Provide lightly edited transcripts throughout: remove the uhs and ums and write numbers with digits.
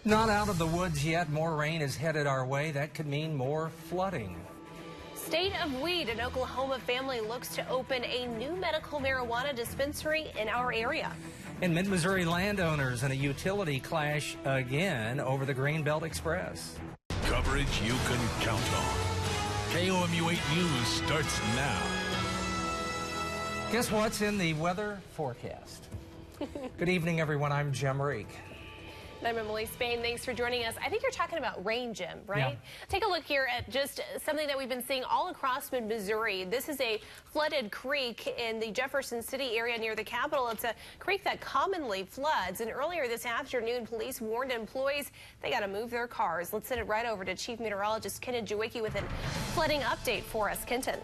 Not out of the woods yet. More rain is headed our way. That could mean more flooding. State of Weed, an Oklahoma family looks to open a new medical marijuana dispensary in our area. In mid-Missouri, landowners and a utility clash again over the Greenbelt Express. Coverage you can count on. KOMU 8 News starts now. Guess what's in the weather forecast? Good evening, everyone. I'm Jim Reek. I'm Emily Spain. Thanks for joining us. I think you're talking about rain, Jim, right? Yeah. Take a look here at just something that we've been seeing all across mid-Missouri. This is a flooded creek in the Jefferson City area near the Capitol. It's a creek that commonly floods. And earlier this afternoon, police warned employees they got to move their cars. Let's send it right over to Chief Meteorologist Kenton Jawicki with a flooding update for us. Kenton.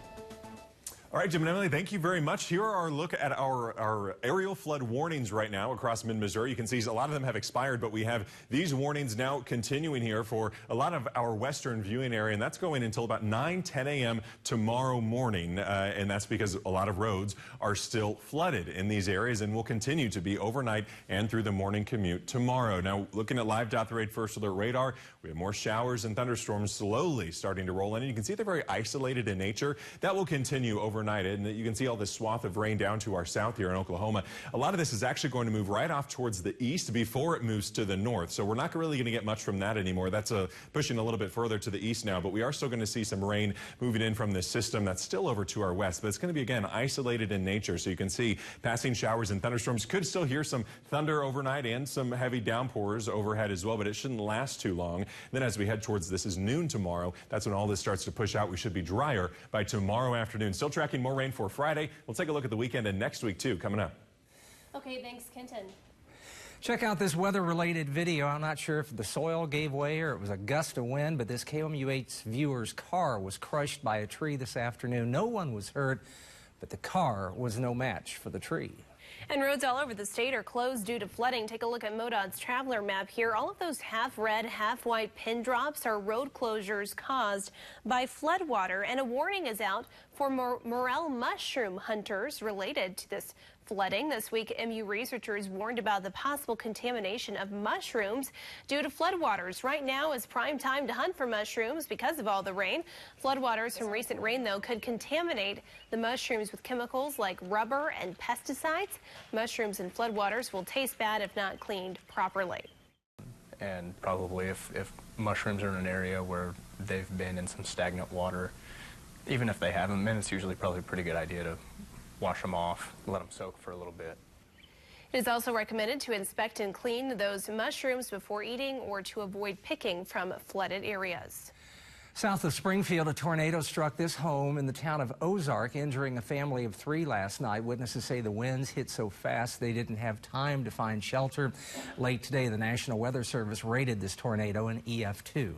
All right, Jim and Emily, thank you very much. Here are our look at our aerial flood warnings right now across mid-Missouri. You can see a lot of them have expired, but we have these warnings now continuing here for a lot of our western viewing area, and that's going until about 9-10 a.m. tomorrow morning, and that's because a lot of roads are still flooded in these areas and will continue to be overnight and through the morning commute tomorrow. Now, looking at live.the first alert radar, we have more showers and thunderstorms slowly starting to roll in, and you can see they're very isolated in nature. That will continue overnight, and you can see all this swath of rain down to our south here in Oklahoma. A lot of this is actually going to move right off towards the east before it moves to the north, so we're not really going to get much from that anymore. That's pushing a little bit further to the east now, but we are still going to see some rain moving in from this system that's still over to our west, but it's going to be, again, isolated in nature, so you can see passing showers and thunderstorms. Could still hear some thunder overnight and some heavy downpours overhead as well, but it shouldn't last too long. Then as we head towards this is noon tomorrow, that's when all this starts to push out. We should be drier by tomorrow afternoon. Still tracking more rain for Friday. We'll take a look at the weekend and next week, too, coming up. Okay, thanks, Kenton. Check out this weather-related video. I'm not sure if the soil gave way or it was a gust of wind, but this KOMU8's viewer's car was crushed by a tree this afternoon. No one was hurt, but the car was no match for the tree. And roads all over the state are closed due to flooding. Take a look at MoDOT's traveler map here. All of those half red, half white pin drops are road closures caused by floodwater. And a warning is out for morel mushroom hunters related to this flooding. This week, MU researchers warned about the possible contamination of mushrooms due to floodwaters. Right now is prime time to hunt for mushrooms because of all the rain. Floodwaters from recent rain, though, could contaminate the mushrooms with chemicals like rubber and pesticides. Mushrooms in floodwaters will taste bad if not cleaned properly. And probably if mushrooms are in an area where they've been in some stagnant water, even if they haven't been, it's usually probably a pretty good idea to wash them off, let them soak for a little bit. It is also recommended to inspect and clean those mushrooms before eating or to avoid picking from flooded areas. South of Springfield, a tornado struck this home in the town of Ozark, injuring a family of 3 last night. Witnesses say the winds hit so fast they didn't have time to find shelter. Late today, the National Weather Service rated this tornado an EF2.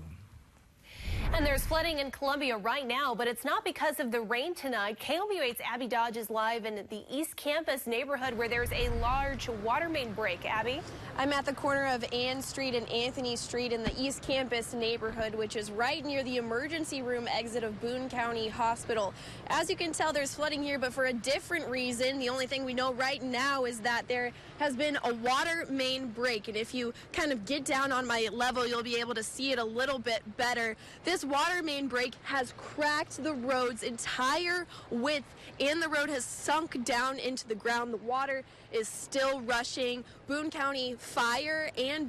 And there's flooding in Columbia right now, but it's not because of the rain tonight. KOMU8's Abby Dodge is live in the East Campus neighborhood where there's a large water main break. Abby? I'm at the corner of Ann Street and Anthony Street in the East Campus neighborhood, which is right near the emergency room exit of Boone County Hospital. As you can tell, there's flooding here, but for a different reason. The only thing we know right now is that there has been a water main break, and if you kind of get down on my level, you'll be able to see it a little bit better. This water main break has cracked the road's entire width, and the road has sunk down into the ground. The water is still rushing. Boone County Fire and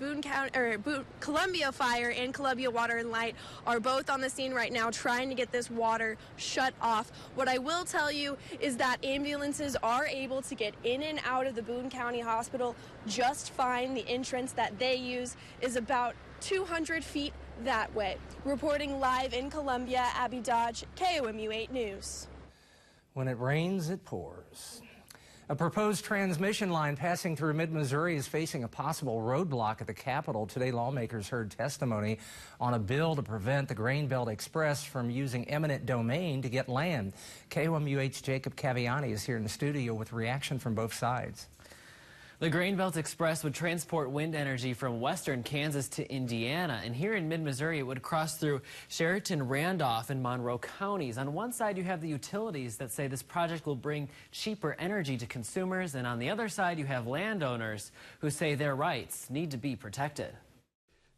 Columbia Fire and Columbia Water and Light are both on the scene right now trying to get this water shut off. What I will tell you is that ambulances are able to get in and out of the Boone County Hospital just fine. The entrance that they use is about 200 feet that way. Reporting live in Columbia, Abby Dodge, KOMU 8 News. When it rains, it pours. A proposed transmission line passing through mid-Missouri is facing a possible roadblock at the Capitol. Today, lawmakers heard testimony on a bill to prevent the Greenbelt Express from using eminent domain to get land. KOMU8's Jacob Caviani is here in the studio with reaction from both sides. The Greenbelt Express would transport wind energy from western Kansas to Indiana, and here in mid-Missouri it would cross through Sheraton, Randolph, and Monroe counties. On one side you have the utilities that say this project will bring cheaper energy to consumers, and on the other side you have landowners who say their rights need to be protected.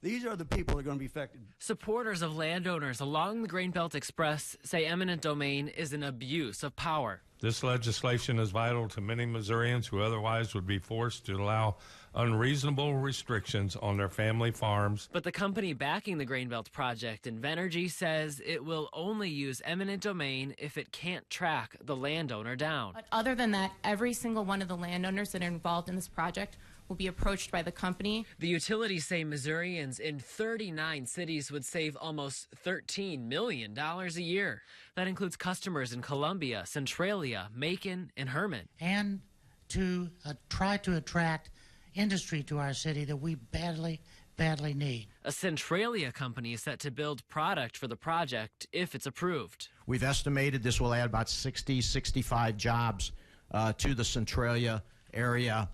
These are the people that are going to be affected. Supporters of landowners along the Grainbelt Express say eminent domain is an abuse of power. This legislation is vital to many Missourians who otherwise would be forced to allow unreasonable restrictions on their family farms. But the company backing the Grainbelt project, Invenergy, says it will only use eminent domain if it can't track the landowner down. But other than that, every single one of the landowners that are involved in this project will be approached by the company. The utilities say Missourians in 39 cities would save almost $13 million a year. That includes customers in Columbia, Centralia, Macon, and Herman. And to try to attract industry to our city that we badly need. A Centralia company is set to build product for the project if it's approved. We've estimated this will add about 65 jobs to the Centralia area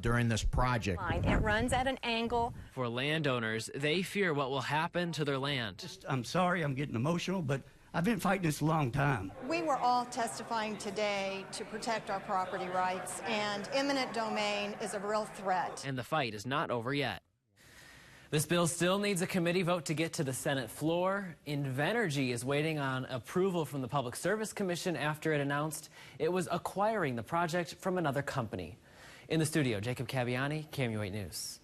during this project. It runs at an angle. For landowners, they fear what will happen to their land. I'm sorry, I'm getting emotional, but I've been fighting this a long time. We were all testifying today to protect our property rights, and eminent domain is a real threat. And the fight is not over yet. This bill still needs a committee vote to get to the Senate floor. Invenergy is waiting on approval from the Public Service Commission after it announced it was acquiring the project from another company. In the studio, Jacob Caviani, KMU8 News.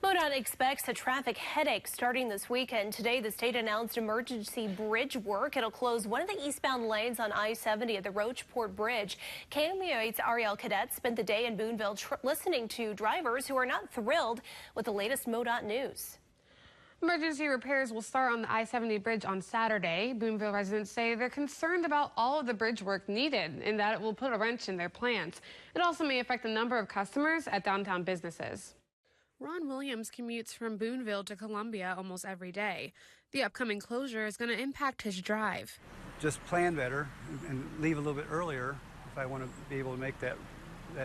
MoDOT expects a traffic headache starting this weekend. Today, the state announced emergency bridge work. It'll close one of the eastbound lanes on I-70 at the Roachport Bridge. KMU8's Ariel Cadet spent the day in Boonville listening to drivers who are not thrilled with the latest MoDOT news. Emergency repairs will start on the I-70 bridge on Saturday. Boonville residents say they're concerned about all of the bridge work needed and that it will put a wrench in their plans. It also may affect the number of customers at downtown businesses. Ron Williams commutes from Boonville to Columbia almost every day. The upcoming closure is going to impact his drive. Just plan better and leave a little bit earlier if I want to be able to make that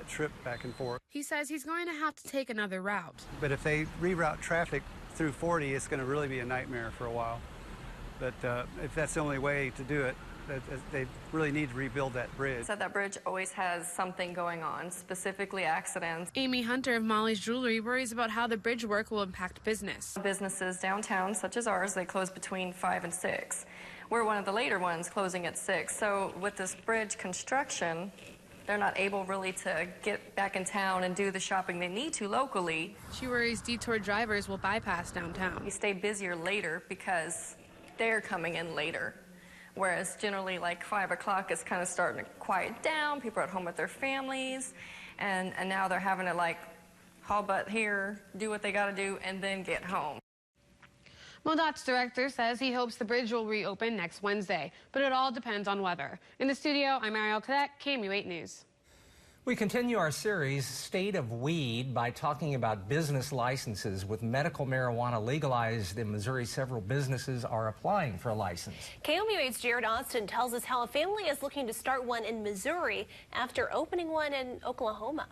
trip back and forth. He says he's going to have to take another route. But if they reroute traffic through 40, it's going to really be a nightmare for a while. But if that's the only way to do it, they really need to rebuild that bridge. So that bridge always has something going on, specifically accidents. Amy Hunter of Molly's Jewelry worries about how the bridge work will impact business. Businesses downtown, such as ours, they close between 5 and 6. We're one of the later ones, closing at 6. So with this bridge construction, they're not able really to get back in town and do the shopping they need to locally. She worries detour drivers will bypass downtown. You stay busier later because they're coming in later. Whereas generally like 5 o'clock is kind of starting to quiet down. People are at home with their families. And now they're having to like haul butt here, do what they got to do, and then get home. MoDOT's director says he hopes the bridge will reopen next Wednesday, but it all depends on weather. In the studio, I'm Ariel Cadet, KMU8 News. We continue our series, State of Weed, by talking about business licenses. With medical marijuana legalized in Missouri, several businesses are applying for a license. KMU8's Jared Austin tells us how a family is looking to start one in Missouri after opening one in Oklahoma.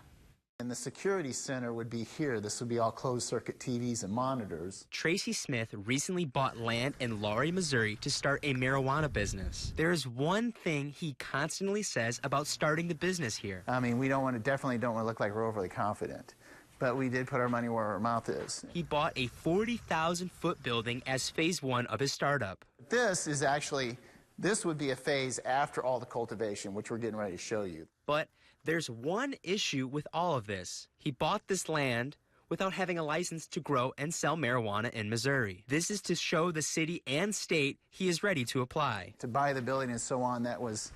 And the security center would be here. This would be all closed-circuit TVs and monitors. Tracy Smith recently bought land in Laurie, Missouri to start a marijuana business. There is one thing he constantly says about starting the business here. I mean, we definitely don't want to look like we're overly confident, but we did put our money where our mouth is. He bought a 40,000-foot building as phase 1 of his startup. This would be a phase after all the cultivation, which we're getting ready to show you. But there's one issue with all of this. He bought this land without having a license to grow and sell marijuana in Missouri. This is to show the city and state he is ready to apply. To buy the building and so on, that was,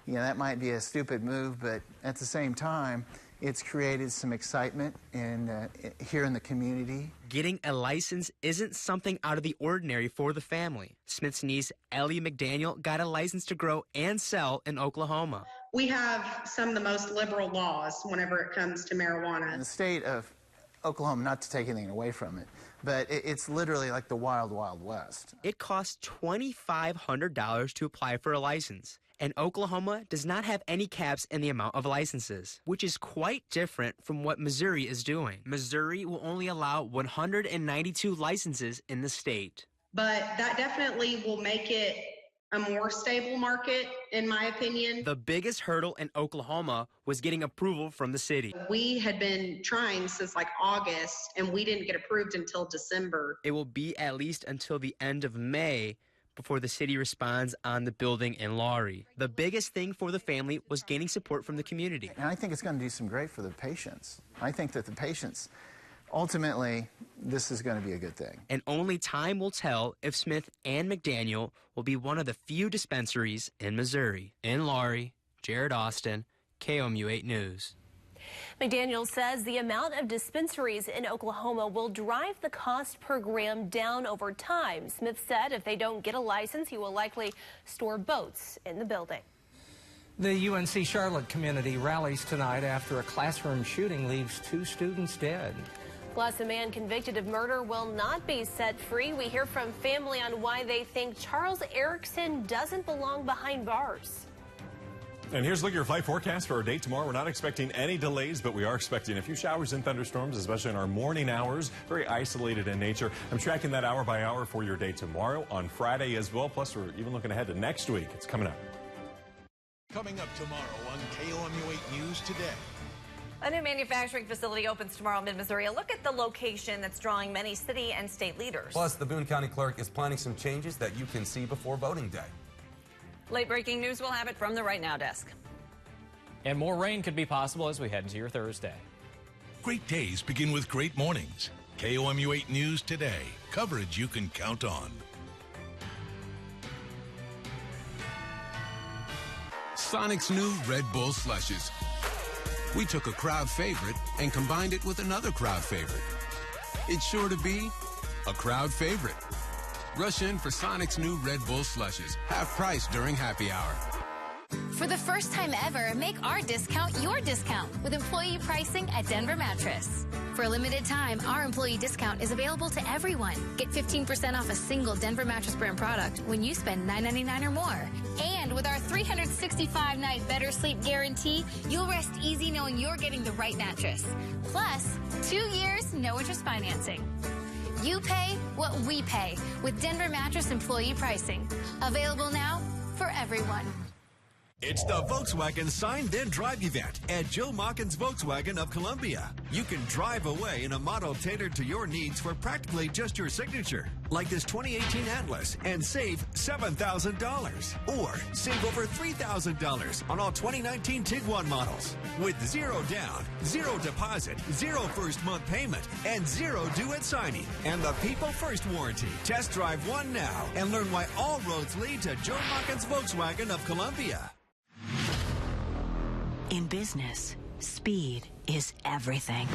that might be a stupid move, but at the same time, it's created some excitement here in the community. Getting a license isn't something out of the ordinary for the family. Smith's niece, Ellie McDaniel, got a license to grow and sell in Oklahoma. We have some of the most liberal laws whenever it comes to marijuana. In the state of Oklahoma, not to take anything away from it, but it's literally like the wild, wild west. It costs $2,500 to apply for a license. And Oklahoma does not have any caps in the amount of licenses, which is quite different from what Missouri is doing. Missouri will only allow 192 licenses in the state. But that definitely will make it a more stable market, in my opinion. The biggest hurdle in Oklahoma was getting approval from the city. We had been trying since like August, and we didn't get approved until December. It will be at least until the end of May before the city responds on the building in Laurie. The biggest thing for the family was gaining support from the community. And I think it's going to do some great for the patients. I think that the patients, ultimately, this is going to be a good thing. And only time will tell if Smith and McDaniel will be one of the few dispensaries in Missouri. In Laurie, Jared Austin, KOMU 8 News. McDaniel says the amount of dispensaries in Oklahoma will drive the cost per gram down over time. Smith said if they don't get a license, he will likely store boats in the building. The UNC Charlotte community rallies tonight after a classroom shooting leaves 2 students dead. Plus, a man convicted of murder will not be set free. We hear from family on why they think Charles Erickson doesn't belong behind bars. And here's a look at your flight forecast for our date tomorrow. We're not expecting any delays, but we are expecting a few showers and thunderstorms, especially in our morning hours. Very isolated in nature. I'm tracking that hour by hour for your day tomorrow, on Friday as well. Plus, we're even looking ahead to next week. It's coming up. Coming up tomorrow on KOMU 8 News Today. A new manufacturing facility opens tomorrow in mid-Missouri. A look at the location that's drawing many city and state leaders. Plus, the Boone County Clerk is planning some changes that you can see before voting day. Late breaking news, we'll have it from the Right Now desk. And more rain could be possible as we head into your Thursday. Great days begin with great mornings. KOMU 8 News Today. Coverage you can count on. Sonic's new Red Bull Slushes. We took a crowd favorite and combined it with another crowd favorite. It's sure to be a crowd favorite. Rush in for Sonic's new Red Bull Slushes, half price during happy hour. For the first time ever, make our discount your discount with employee pricing at Denver Mattress. For a limited time, our employee discount is available to everyone. Get 15% off a single Denver Mattress brand product when you spend $9.99 or more. And with our 365-night better sleep guarantee, you'll rest easy knowing you're getting the right mattress. Plus, 2 years, no interest financing. You pay what we pay with Denver Mattress employee pricing. Available now for everyone. It's the Volkswagen Sign Then Drive event at Joe Machens Volkswagen of Columbia. You can drive away in a model tailored to your needs for practically just your signature, like this 2018 Atlas, and save $7,000. Or save over $3,000 on all 2019 Tiguan models. With 0 down, 0 deposit, 0 first month payment, and 0 due at signing. And the People First warranty. Test drive one now and learn why all roads lead to Joe Machens Volkswagen of Columbia. In business, speed is everything.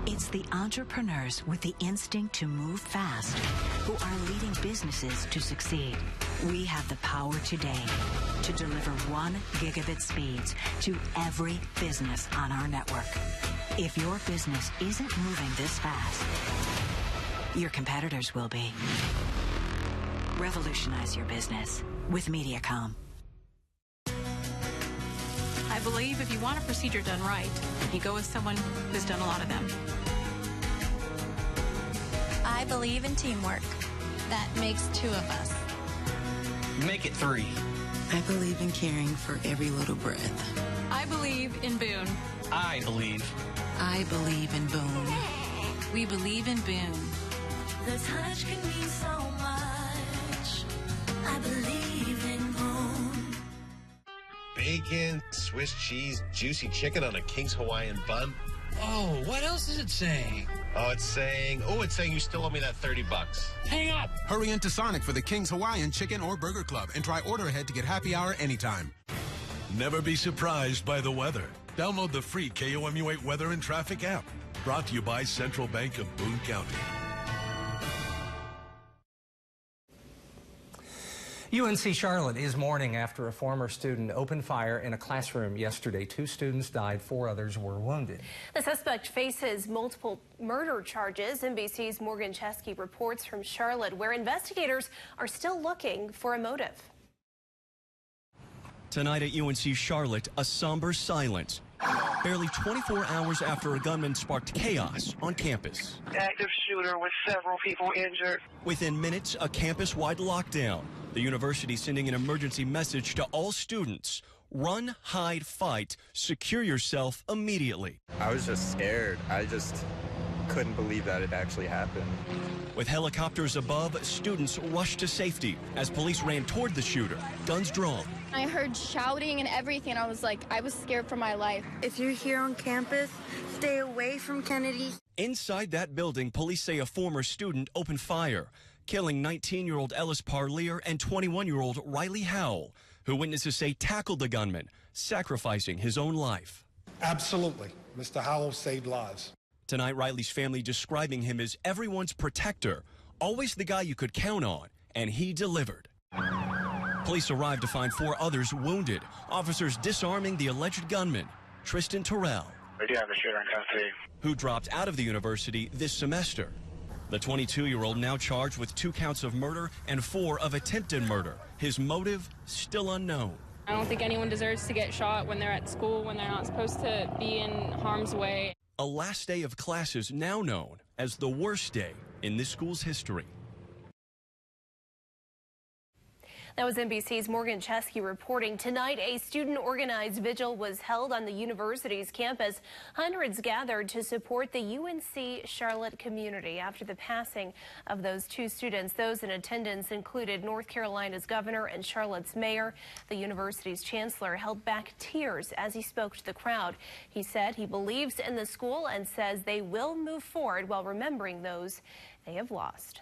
It's the entrepreneurs with the instinct to move fast who are leading businesses to succeed. We have the power today to deliver 1 gigabit speeds to every business on our network. If your business isn't moving this fast, your competitors will be. Revolutionize your business with Mediacom. I believe if you want a procedure done right, you go with someone who's done a lot of them. I believe in teamwork. That makes 2 of us. Make it 3. I believe in caring for every little breath. I believe in Boone. I believe. I believe in Boone. We believe in Boone. The touch can mean so much. I believe in Boone. Bacon, Swiss cheese, juicy chicken on a King's Hawaiian bun. Oh, what else is it saying? It's saying you still owe me that $30. Hang up! Hurry into Sonic for the King's Hawaiian Chicken or Burger Club and try order ahead to get happy hour anytime. Never be surprised by the weather. Download the free KOMU 8 Weather and Traffic app. Brought to you by Central Bank of Boone County. UNC Charlotte is mourning after a former student opened fire in a classroom yesterday. 2 students died, 4 others were wounded. The suspect faces multiple murder charges. NBC's Morgan Chesky reports from Charlotte, where investigators are still looking for a motive. Tonight at UNC Charlotte, a somber silence barely 24 hours after a gunman sparked chaos on campus. Active shooter with several people injured. Within minutes, a campus-wide lockdown. The university sending an emergency message to all students. Run, hide, fight. Secure yourself immediately. I was just scared. I just couldn't believe that it actually happened. With helicopters above, students rushed to safety as police ran toward the shooter, guns drawn. I heard shouting and everything. I was scared for my life. If you're here on campus, stay away from Kennedy. Inside that building, police say a former student opened fire, killing 19-year-old Ellis Parlier and 21-year-old Riley Howell, who witnesses say tackled the gunman, sacrificing his own life. Absolutely. Mr. Howell saved lives. Tonight, Riley's family describing him as everyone's protector, always the guy you could count on, and he delivered. Police arrived to find 4 others wounded, officers disarming the alleged gunman, Tristan Terrell, We do have a shooter in custody, who dropped out of the university this semester. The 22-year-old now charged with 2 counts of murder and 4 of attempted murder. His motive still unknown. I don't think anyone deserves to get shot when they're at school, when they're not supposed to be in harm's way. A last day of classes now known as the worst day in this school's history. That was NBC's Morgan Chesky reporting. Tonight, a student-organized vigil was held on the university's campus. Hundreds gathered to support the UNC Charlotte community after the passing of those 2 students. Those in attendance included North Carolina's governor and Charlotte's mayor. The university's chancellor held back tears as he spoke to the crowd. He said he believes in the school and says they will move forward while remembering those they have lost.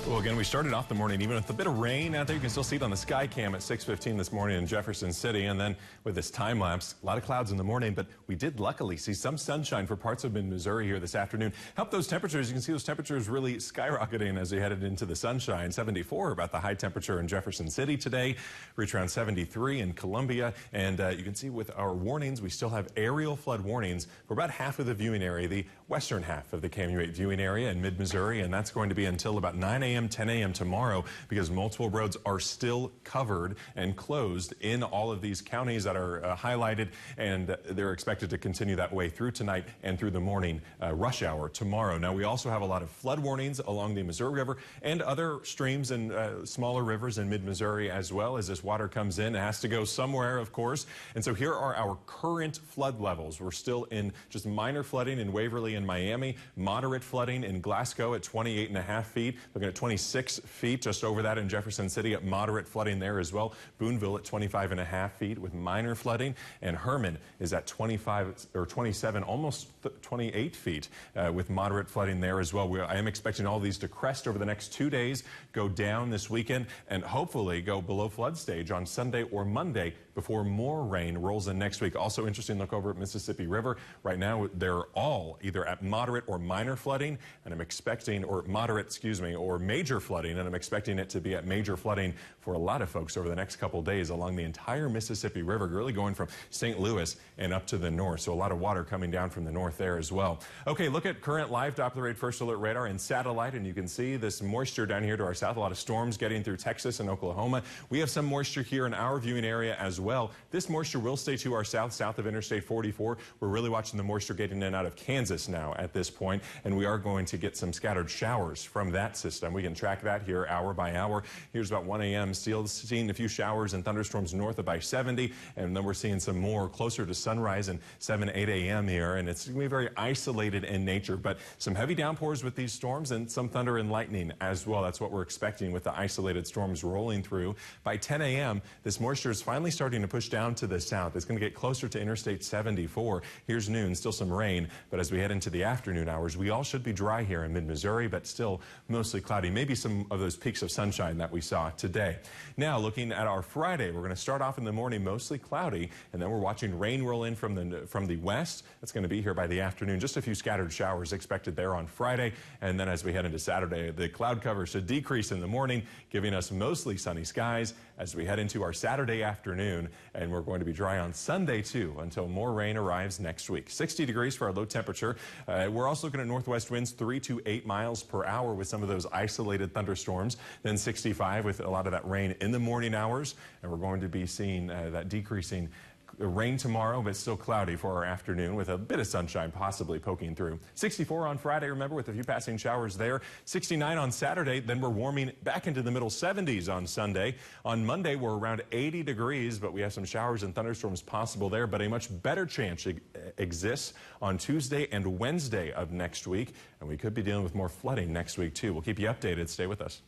Well, again, we started off the morning even with a bit of rain out there. You can still see it on the sky cam at 6:15 this morning in Jefferson City. And then with this time lapse, a lot of clouds in the morning, but we did luckily see some sunshine for parts of mid-Missouri here this afternoon. Helped those temperatures. You can see those temperatures really skyrocketing as we headed into the sunshine. 74 about the high temperature in Jefferson City today. Reach around 73 in Columbia. And you can see with our warnings, we still have aerial flood warnings for about half of the viewing area, the western half of the KMU8 viewing area in mid-Missouri. And that's going to be until about 9 a.m. 10 a.m. tomorrow because multiple roads are still covered and closed in all of these counties that are highlighted, and they're expected to continue that way through tonight and through the morning rush hour tomorrow. Now, we also have a lot of flood warnings along the Missouri River and other streams and smaller rivers in mid-Missouri as well. As this water comes in, it has to go somewhere, of course. And so here are our current flood levels. We're still in just minor flooding in Waverly and Miami, moderate flooding in Glasgow at 28.5 feet, looking at 26 feet, just over that in Jefferson City at moderate flooding there as well. Boonville at 25.5 feet with minor flooding, and Herman is at 25 or 27, almost 28 feet with moderate flooding there as well. I am expecting all these to crest over the next 2 days, go down this weekend, and hopefully go below flood stage on Sunday or Monday before more rain rolls in next week. Also interesting look over at Mississippi River. Right now, they're all either at moderate or minor flooding, and I'm expecting, or moderate, excuse me, or major flooding, and I'm expecting it to be at major flooding for a lot of folks over the next couple days along the entire Mississippi River, really going from St. Louis and up to the north. So a lot of water coming down from the north there as well. Okay, look at current live Doppler rate first alert radar and satellite, and you can see this moisture down here to our south. A lot of storms getting through Texas and Oklahoma. We have some moisture here in our viewing area as well. This moisture will stay to our south of Interstate 44. We're really watching the moisture getting in and out of Kansas now at this point, and we are going to get some scattered showers from that system. We can track that here hour by hour. Here's about 1 a.m. Still seeing a few showers and thunderstorms north of I-70, and then we're seeing some more closer to sunrise and 8 a.m. here, and it's going to be very isolated in nature, but some heavy downpours with these storms and some thunder and lightning as well. That's what we're expecting with the isolated storms rolling through. By 10 a.m., this moisture is finally starting to push down to the south. It's going to get closer to Interstate 74. Here's noon, still some rain, but as we head into the afternoon hours, we all should be dry here in mid-Missouri, but still mostly cloudy. Maybe some of those peaks of sunshine that we saw today. Now, looking at our Friday, we're going to start off in the morning mostly cloudy, and then we're watching rain roll in from the west. That's going to be here by the afternoon. Just a few scattered showers expected there on Friday, and then as we head into Saturday, the cloud cover should decrease in the morning, giving us mostly sunny skies as we head into our Saturday afternoon, and we're going to be dry on Sunday too until more rain arrives next week. 60 degrees for our low temperature. We're also looking at northwest winds 3 to 8 miles per hour with some of those isolated thunderstorms. Then 65 with a lot of that rain in the morning hours, and we're going to be seeing that decreasing Rain tomorrow, but still cloudy for our afternoon with a bit of sunshine possibly poking through. 64 on Friday, remember, with a few passing showers there. 69 on Saturday, then we're warming back into the middle 70s on Sunday. On Monday, we're around 80 degrees, but we have some showers and thunderstorms possible there, but a much better chance exists on Tuesday and Wednesday of next week, and we could be dealing with more flooding next week, too. We'll keep you updated. Stay with us.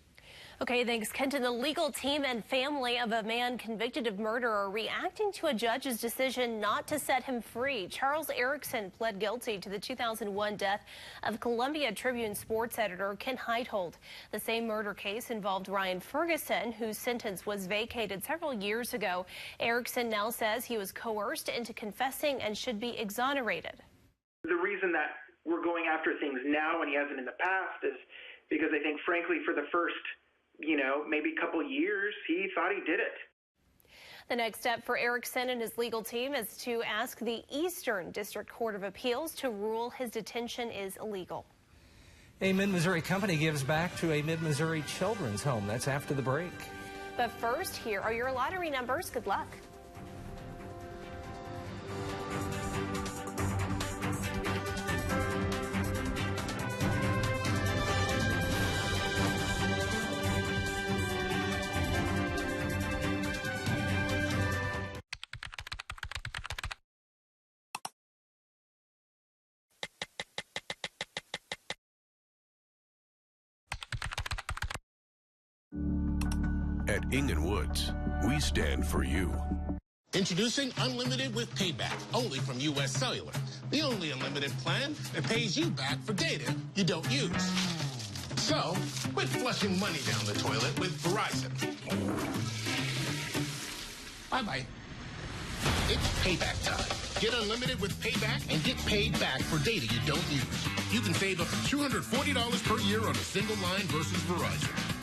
Okay, thanks, Kenton. The legal team and family of a man convicted of murder are reacting to a judge's decision not to set him free. Charles Erickson pled guilty to the 2001 death of Columbia Tribune sports editor Ken Heithold. The same murder case involved Ryan Ferguson, whose sentence was vacated several years ago. Erickson now says he was coerced into confessing and should be exonerated. The reason that we're going after things now and he hasn't in the past is because I think, frankly, for the first maybe a couple years, he thought he did it. The next step for Erickson and his legal team is to ask the Eastern District Court of Appeals to rule his detention is illegal. A Mid-Missouri company gives back to a Mid-Missouri children's home. That's after the break. But first, here are your lottery numbers. Good luck. At Ing & Woods, we stand for you. Introducing Unlimited with Payback, only from U.S. Cellular. The only unlimited plan that pays you back for data you don't use. So, quit flushing money down the toilet with Verizon. Bye-bye. It's payback time. Get unlimited with Payback and get paid back for data you don't use. You can save up to $240 per year on a single line versus Verizon.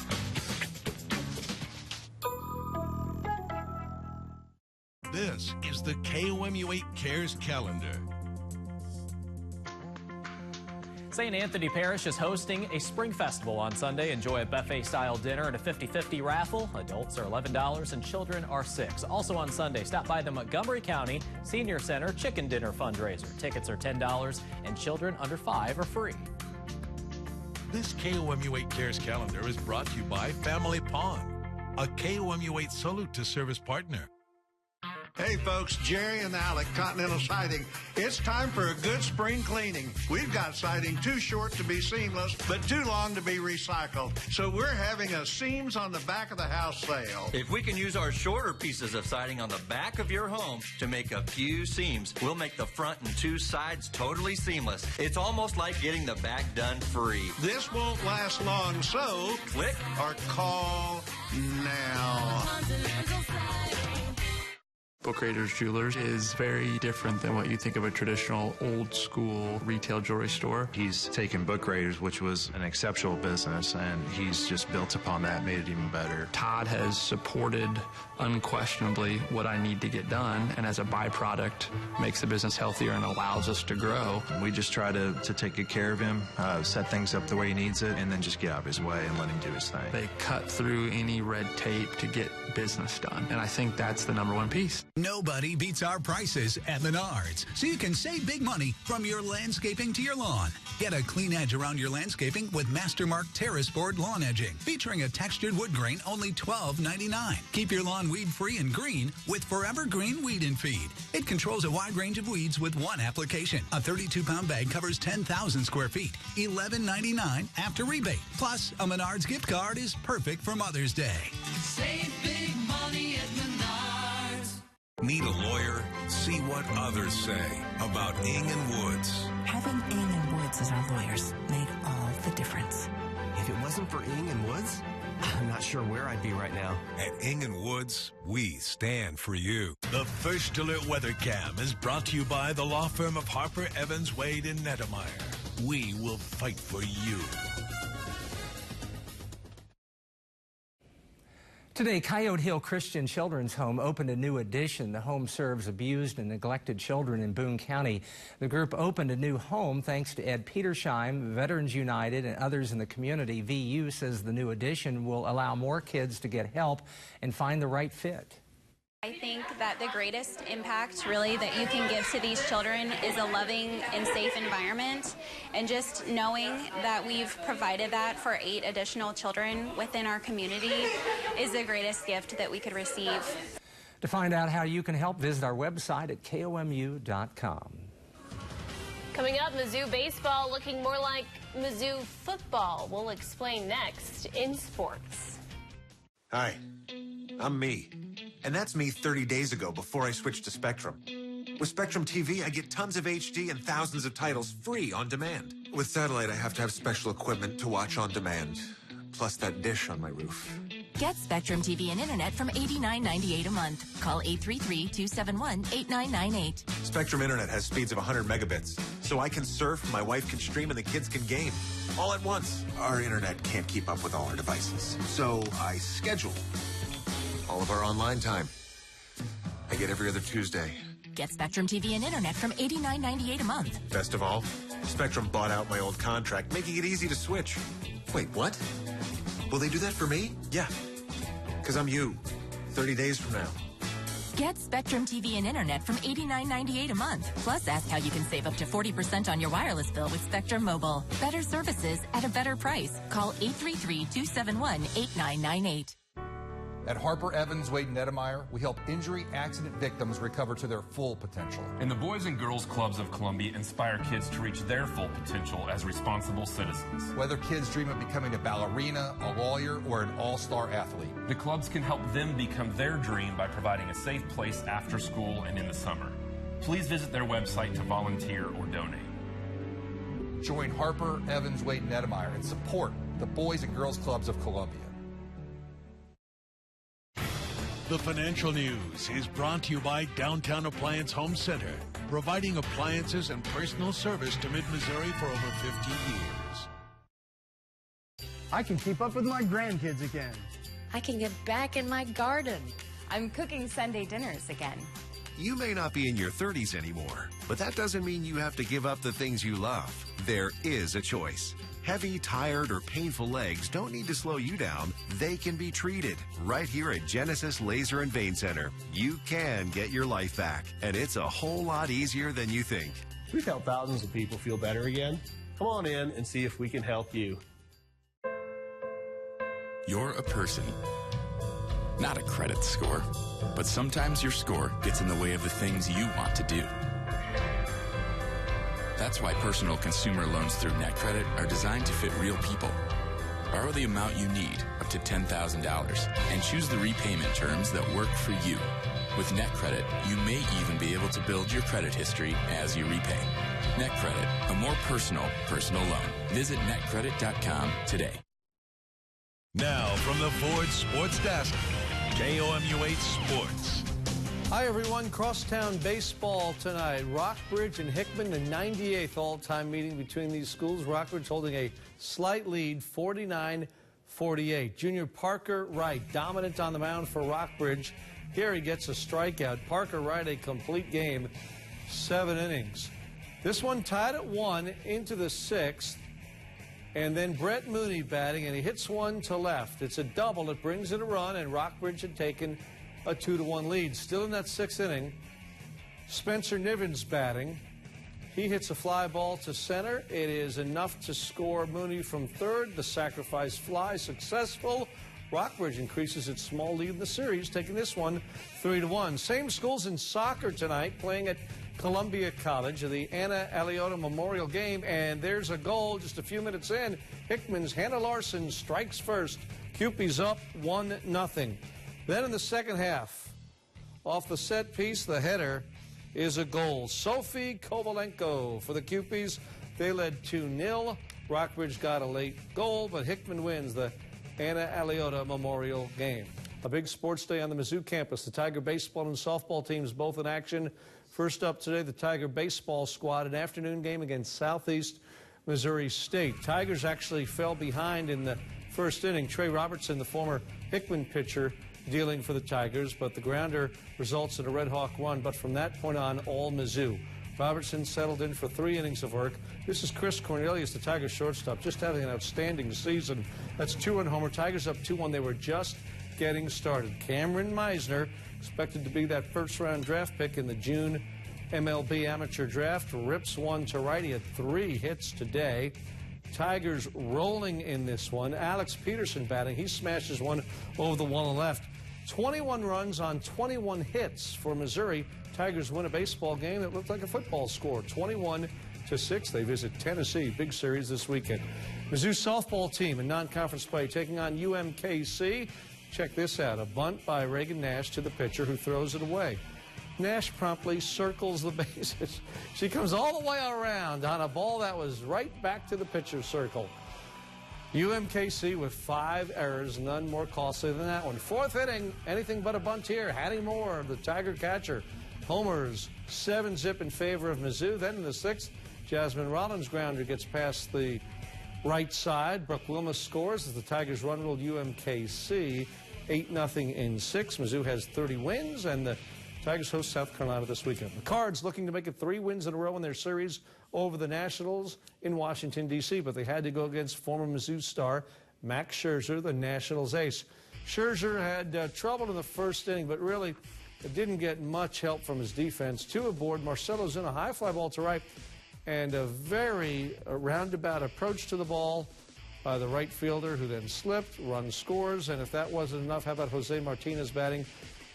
This is the KOMU 8 Cares Calendar. St. Anthony Parish is hosting a spring festival on Sunday. Enjoy a buffet-style dinner and a 50-50 raffle. Adults are $11 and children are $6. Also on Sunday, stop by the Montgomery County Senior Center Chicken Dinner fundraiser. Tickets are $10 and children under 5 are free. This KOMU 8 Cares Calendar is brought to you by Family Pond, a KOMU 8 Salute to Service partner. Hey folks, Jerry and Alec, Continental Siding. It's time for a good spring cleaning. We've got siding too short to be seamless, but too long to be recycled. So we're having a seams on the back of the house sale. If we can use our shorter pieces of siding on the back of your home to make a few seams, we'll make the front and 2 sides totally seamless. It's almost like getting the back done free. This won't last long, so click or call now. Book Raiders Jewelers is very different than what you think of a traditional old school retail jewelry store. He's taken Book Raiders, which was an exceptional business, and he's just built upon that, made it even better. Todd has supported unquestionably what I need to get done, and as a byproduct makes the business healthier and allows us to grow. We just try to take good care of him, set things up the way he needs it, and then just get out of his way and let him do his thing. They cut through any red tape to get business done, and I think that's the #1 piece. Nobody beats our prices at Menards, so you can save big money from your landscaping to your lawn. Get a clean edge around your landscaping with Mastermark Terrace Board Lawn Edging, featuring a textured wood grain, only $12.99. Keep your lawn weed-free and green with Forever Green Weed and Feed. It controls a wide range of weeds with one application. A 32-pound bag covers 10,000 square feet, $11.99 after rebate. Plus, a Menards gift card is perfect for Mother's Day. Save big money at Menards. Need a lawyer? See what others say about Ing & Woods. Having Ing & Woods as our lawyers made all the difference. If it wasn't for Ing & Woods, I'm not sure where I'd be right now. At Ing & Woods, we stand for you. The First Alert Weather Cam is brought to you by the law firm of Harper, Evans, Wade, and Nettemeyer. We will fight for you. Today, Coyote Hill Christian Children's Home opened a new addition. The home serves abused and neglected children in Boone County. The group opened a new home thanks to Ed Petersheim, Veterans United, and others in the community. VU says the new addition will allow more kids to get help and find the right fit. I think that the greatest impact really that you can give to these children is a loving and safe environment, and just knowing that we've provided that for 8 additional children within our community is the greatest gift that we could receive. To find out how you can help, visit our website at komu.com. Coming up, Mizzou baseball looking more like Mizzou football. We'll explain next in sports. Hi, I'm me. And that's me 30 days ago before I switched to Spectrum. With Spectrum TV, I get tons of HD and thousands of titles free on demand. With satellite, I have to have special equipment to watch on demand, plus that dish on my roof. Get Spectrum TV and Internet from $89.98 a month. Call 833-271-8998. Spectrum Internet has speeds of 100 megabits, so I can surf, my wife can stream, and the kids can game. All at once. Our Internet can't keep up with all our devices, so I schedule all of our online time. I get every other Tuesday. Get Spectrum TV and Internet from $89.98 a month. Best of all, Spectrum bought out my old contract, making it easy to switch. Wait, what? Will they do that for me? Yeah, because I'm you, 30 days from now. Get Spectrum TV and Internet from $89.98 a month. Plus, ask how you can save up to 40% on your wireless bill with Spectrum Mobile. Better services at a better price. Call 833-271-8998. At Harper Evans Wade Nettemeyer, we help injury accident victims recover to their full potential. And the Boys and Girls Clubs of Columbia inspire kids to reach their full potential as responsible citizens. Whether kids dream of becoming a ballerina, a lawyer, or an all-star athlete, the clubs can help them become their dream by providing a safe place after school and in the summer. Please visit their website to volunteer or donate. Join Harper Evans Wade Nettemeyer and support the Boys and Girls Clubs of Columbia. The financial news is brought to you by Downtown Appliance Home Center, providing appliances and personal service to Mid-Missouri for over 50 years. I can keep up with my grandkids again. I can get back in my garden. I'm cooking Sunday dinners again. You may not be in your 30s anymore, but that doesn't mean you have to give up the things you love. There is a choice. Heavy, tired, or painful legs don't need to slow you down. They can be treated right here at Genesis Laser and Vein Center. You can get your life back, and it's a whole lot easier than you think. We've helped thousands of people feel better again. Come on in and see if we can help you. You're a person, not a credit score. But sometimes your score gets in the way of the things you want to do. That's why personal consumer loans through NetCredit are designed to fit real people. Borrow the amount you need, up to $10,000, and choose the repayment terms that work for you. With NetCredit, you may even be able to build your credit history as you repay. NetCredit, a more personal loan. Visit netcredit.com today. Now from the Ford Sports Desk, KOMU8 Sports. Hi, everyone. Crosstown baseball tonight. Rockbridge and Hickman, the 98th all-time meeting between these schools. Rockbridge holding a slight lead, 49-48. Junior Parker Wright, dominant on the mound for Rockbridge. Here he gets a strikeout. Parker Wright, a complete game, 7 innings. This one tied at 1 into the 6th. And then Brett Mooney batting, and he hits one to left. It's a double. It brings in a run, and Rockbridge had taken a 2-1 lead. Still in that 6th inning, Spencer Nivens batting. He hits a fly ball to center. It is enough to score Mooney from third. The sacrifice fly successful. Rockbridge increases its small lead in the series, taking this one 3-1. Same schools in soccer tonight, playing at Columbia College of the Anna Aliota Memorial Game, and there's a goal just a few minutes in. Hickman's Hannah Larson strikes first. Cupie's up 1-0. Then in the second half, off the set piece, the header is a goal. Sophie Kovalenko for the Cupies. They led 2-0. Rockbridge got a late goal, but Hickman wins the Anna Aliota Memorial Game. A big sports day on the Mizzou campus. The Tiger baseball and softball teams both in action. First up today, the Tiger baseball squad, an afternoon game against Southeast Missouri State. Tigers actually fell behind in the first inning. Trey Robertson, the former Hickman pitcher, dealing for the Tigers, but the grounder results in a Red Hawk run. But from that point on, all Mizzou. Robertson settled in for 3 innings of work. This is Chris Cornelius, the Tigers shortstop, just having an outstanding season. That's 2-run homer. Tigers up 2-1. They were just getting started. Cameron Meisner, expected to be that first-round draft pick in the June MLB amateur draft, rips one to right. He had 3 hits today. Tigers rolling in this one. Alex Peterson batting. He smashes one over the wall and left. 21 runs on 21 hits for Missouri. Tigers win a baseball game that looked like a football score, 21-6. They visit Tennessee. Big series this weekend. Mizzou softball team in non-conference play taking on UMKC. Check this out. A bunt by Reagan Nash to the pitcher, who throws it away. Nash promptly circles the bases. She comes all the way around on a ball that was right back to the pitcher's circle. UMKC with 5 errors, none more costly than that one. 4th inning, anything but a bunt here. Hattie Moore, the Tiger catcher, homers 7-zip in favor of Mizzou. Then in the 6th, Jasmine Rollins' grounder gets past the right side. Brooke Wilma scores as the Tigers run ruled UMKC 8-0 in 6. Mizzou has 30 wins, and the Tigers host South Carolina this weekend. The Cards looking to make it 3 wins in a row in their series over the Nationals in Washington, D.C., but they had to go against former Mizzou star Max Scherzer, the Nationals ace. Scherzer had trouble in the first inning, but really didn't get much help from his defense. 2 aboard. Marcelo's in a high fly ball to right, and a very roundabout approach to the ball by the right fielder, who then slipped. Run scores, and if that wasn't enough, how about Jose Martinez batting?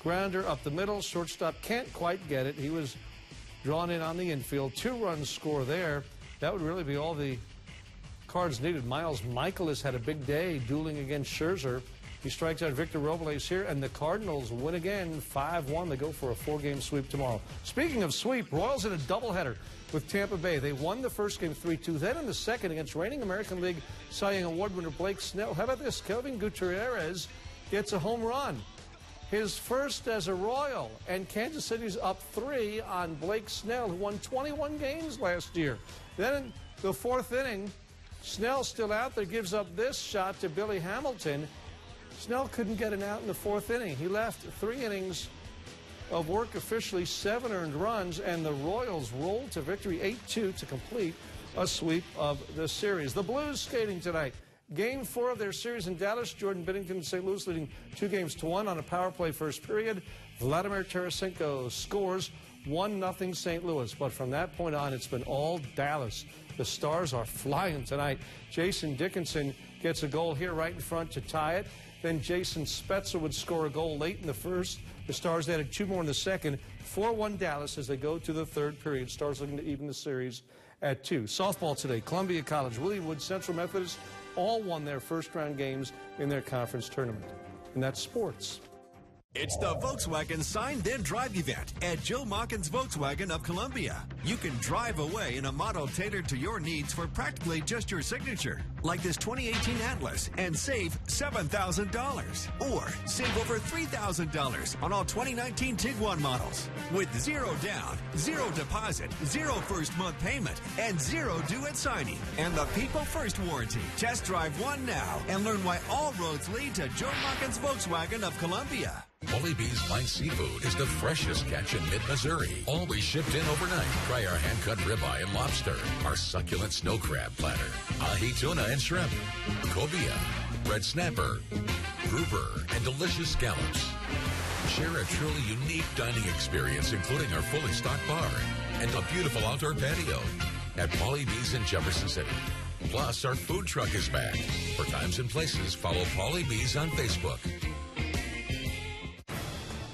Grounder up the middle. Shortstop can't quite get it. He was drawn in on the infield. 2-run score there. That would really be all the Cards needed. Miles Michaelis had a big day dueling against Scherzer. He strikes out Victor Robles here, and the Cardinals win again, 5-1. They go for a 4-game sweep tomorrow. Speaking of sweep, Royals in a doubleheader with Tampa Bay. They won the first game 3-2. Then in the second, against reigning American League Cy Young Award winner Blake Snell. How about this? Kelvin Gutierrez gets a home run. His first as a Royal, and Kansas City's up 3 on Blake Snell, who won 21 games last year. Then in the 4th inning, Snell still out there, gives up this shot to Billy Hamilton. Snell couldn't get an out in the 4th inning. He left 3 innings of work officially, 7 earned runs, and the Royals rolled to victory 8-2 to complete a sweep of the series. The Blues skating tonight. Game 4 of their series in Dallas. Jordan Binnington and St. Louis leading 2-1 on a power play first period. Vladimir Tarasenko scores 1-0 St. Louis. But from that point on, it's been all Dallas. The Stars are flying tonight. Jason Dickinson gets a goal here right in front to tie it. Then Jason Spezza would score a goal late in the first. The Stars added 2 more in the second. 4-1 Dallas as they go to the 3rd period. Stars looking to even the series at 2. Softball today. Columbia College, William Wood Central Methodist all won their first-round games in their conference tournament. And that's sports. It's the Volkswagen Sign Then Drive event at Joe Machens Volkswagen of Columbia. You can drive away in a model tailored to your needs for practically just your signature, like this 2018 Atlas, and save $7,000. Or save over $3,000 on all 2019 Tiguan models. With 0 down, 0 deposit, 0 first month payment, and 0 due at signing. And the People First warranty. Test drive one now and learn why all roads lead to Joe Machens Volkswagen of Columbia. Paulie B's Fine Seafood is the freshest catch in mid-Missouri. Always shipped in overnight. Try our hand-cut ribeye and lobster, our succulent snow crab platter, ahi tuna and shrimp, cobia, red snapper, grouper, and delicious scallops. Share a truly unique dining experience, including our fully stocked bar and a beautiful outdoor patio at Paulie B's in Jefferson City. Plus, our food truck is back. For times and places, follow Paulie B's on Facebook.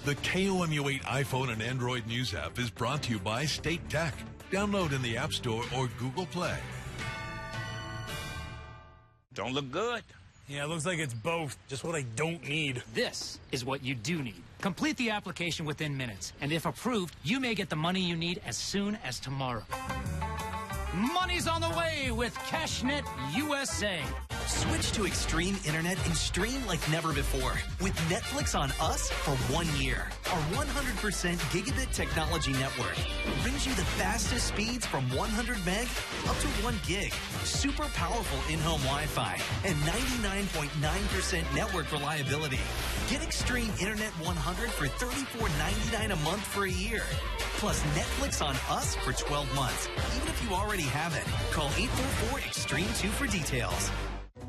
The KOMU8 iPhone and Android News app is brought to you by State Tech. Download in the App Store or Google Play. Don't look good. Yeah, it looks like it's both. Just what I don't need. This is what you do need. Complete the application within minutes, and if approved, you may get the money you need as soon as tomorrow. Money's on the way with CashNet USA. Switch to Extreme Internet and stream like never before with Netflix on Us for 1 year. Our 100% gigabit technology network brings you the fastest speeds from 100 meg up to 1 gig, super powerful in-home Wi-Fi, and 99.9% network reliability. Get Extreme Internet 100 for $34.99 a month for a year. Plus Netflix on Us for 12 months, even if you already have it. Call 844-EXTREME2 for details.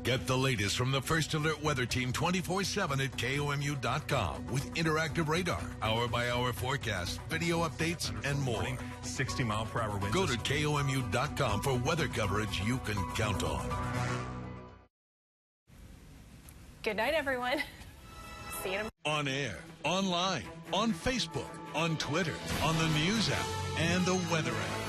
Get the latest from the First Alert Weather Team 24/7 at KOMU.com with interactive radar, hour-by-hour forecasts, video updates, and more. 60-mile-per-hour winds. Go to KOMU.com for weather coverage you can count on. Good night, everyone. See you tomorrow. On air, online, on Facebook, on Twitter, on the News app, and the Weather app.